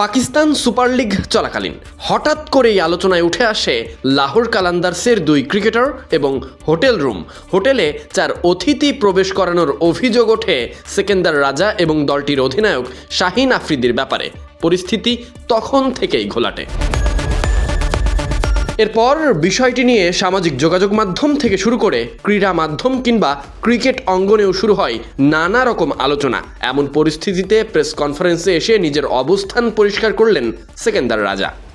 Pakistan super league চলাকালীন হঠাৎ করেই আলোচনায় উঠে আসে লাহোর কালান্দার্সের দুই ক্রিকেটার এবং হোটেলে 4 অতিথি প্রবেশ করানোর অভিযোগ ওঠে সেকেন্দার রাজা এবং দলটির অধিনায়ক শাহিন আফ্রিদির ব্যাপারে। পরিস্থিতি তখন থেকেই ঘোলাটে। এরপর বিষয়টি নিয়ে সামাজিক যোগাযোগ মাধ্যম থেকে শুরু করে ক্রীড়া মাধ্যম কিংবা ক্রিকেট অঙ্গনেও শুরু হয় নানা রকম আলোচনা। এমন পরিস্থিতিতে প্রেস কনফারেন্সে এসে নিজের অবস্থান পরিষ্কার করলেন সেকেন্দার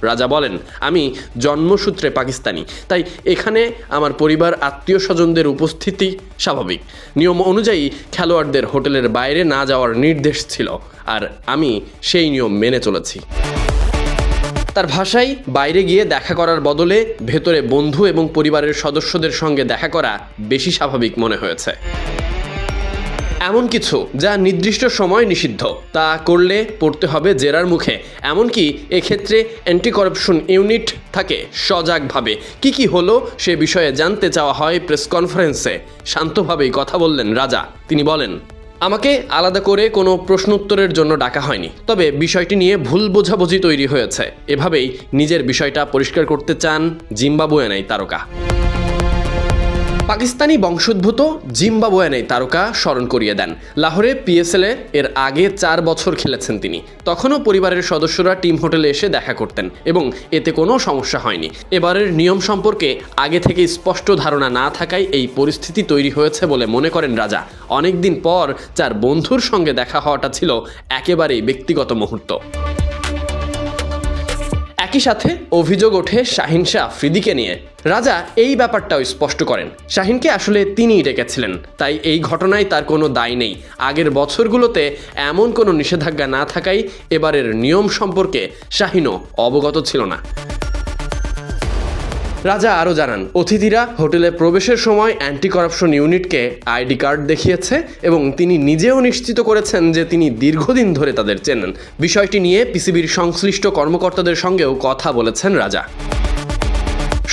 রাজা বলেন, আমি জন্মসূত্রে পাকিস্তানি, তাই এখানে আমার পরিবার আত্মীয় স্বজনদের উপস্থিতি স্বাভাবিক। নিয়ম অনুযায়ী খেলোয়াড়দের হোটেলের বাইরে না যাওয়ার নির্দেশ ছিল, আর আমি সেই নিয়ম মেনে চলেছি। তার ভাষায় বাইরে গিয়ে দেখা করার বদলে ভেতরে বন্ধু এবং পরিবারের সদস্যদের সঙ্গে দেখা করা বেশি স্বাভাবিক মনে হয়েছে। এমন কিছু যা নির্দিষ্ট সময় নিষিদ্ধ, তা করলে পড়তে হবে জেরার মুখে। এমনকি এক্ষেত্রে অ্যান্টি করাপশন ইউনিট থাকে সজাগভাবে। কি হলো সে বিষয়ে জানতে চাওয়া হয় প্রেস কনফারেন্সে। শান্তভাবেই কথা বললেন রাজা। তিনি বলেন, আমাকে আলাদা করে কোনো প্রশ্ন উত্তরের জন্য ডাকা হয়নি, তবে বিষয়টি নিয়ে ভুল বোঝাবুঝি তৈরি হয়েছে। এভাবেই নিজের বিষয়টা পরিষ্কার করতে চান জিম্বাবুয়েনাই তারকা। পাকিস্তানি বংশোদ্ভূত জিম্বাবুয়েনাই তারকা স্মরণ করিয়ে দেন, লাহোরে পিএসএল এর আগে 4 বছর খেলেছেন তিনি। তখনও পরিবারের সদস্যরা টিম হোটেলে এসে দেখা করতেন এবং এতে কোনো সমস্যা হয়নি। এবারের নিয়ম সম্পর্কে আগে থেকে স্পষ্ট ধারণা না থাকায় এই পরিস্থিতি তৈরি হয়েছে বলে মনে করেন রাজা। অনেকদিন পর 4 বন্ধুর সঙ্গে দেখা হওয়াটা ছিল একেবারেই ব্যক্তিগত মুহূর্ত। একই সাথে অভিযোগ ওঠে শাহিন শাহ আফ্রিদিকে নিয়ে। রাজা এই ব্যাপারটাও স্পষ্ট করেন, শাহিনকে আসলে তিনিই ডেকেছিলেন, তাই এই ঘটনায় তার কোনো দায় নেই। আগের বছরগুলোতে এমন কোনো নিষেধাজ্ঞা না থাকায় এবারের নিয়ম সম্পর্কে শাহিনও অবগত ছিল না। রাজা আরও জানান, অতিথিরা হোটেলে প্রবেশের সময় অ্যান্টি করাপশন ইউনিটকে আইডি কার্ড দেখিয়েছে এবং তিনি নিজেও নিশ্চিত করেছেন যে তিনি দীর্ঘদিন ধরে তাদের চেনেন। বিষয়টি নিয়ে পিসিবির সংশ্লিষ্ট কর্মকর্তাদের সঙ্গেও কথা বলেছেন রাজা।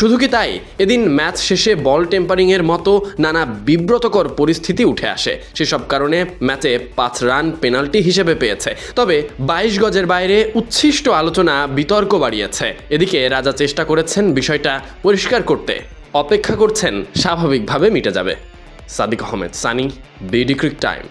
শুধু কি তাই, এদিন ম্যাচ শেষে বল টেম্পারিংয়ের মতো নানা বিব্রতকর পরিস্থিতি উঠে আসে। সেসব কারণে ম্যাচে 5 রান পেনাল্টি হিসেবে পেয়েছে। তবে 22 গজের বাইরে উচ্ছিষ্ট আলোচনা বিতর্ক বাড়িয়েছে। এদিকে রাজা চেষ্টা করেছেন বিষয়টা পরিষ্কার করতে, অপেক্ষা করছেন স্বাভাবিকভাবে মিটে যাবে। Sadiq Ahmed Sani, BD Cric time.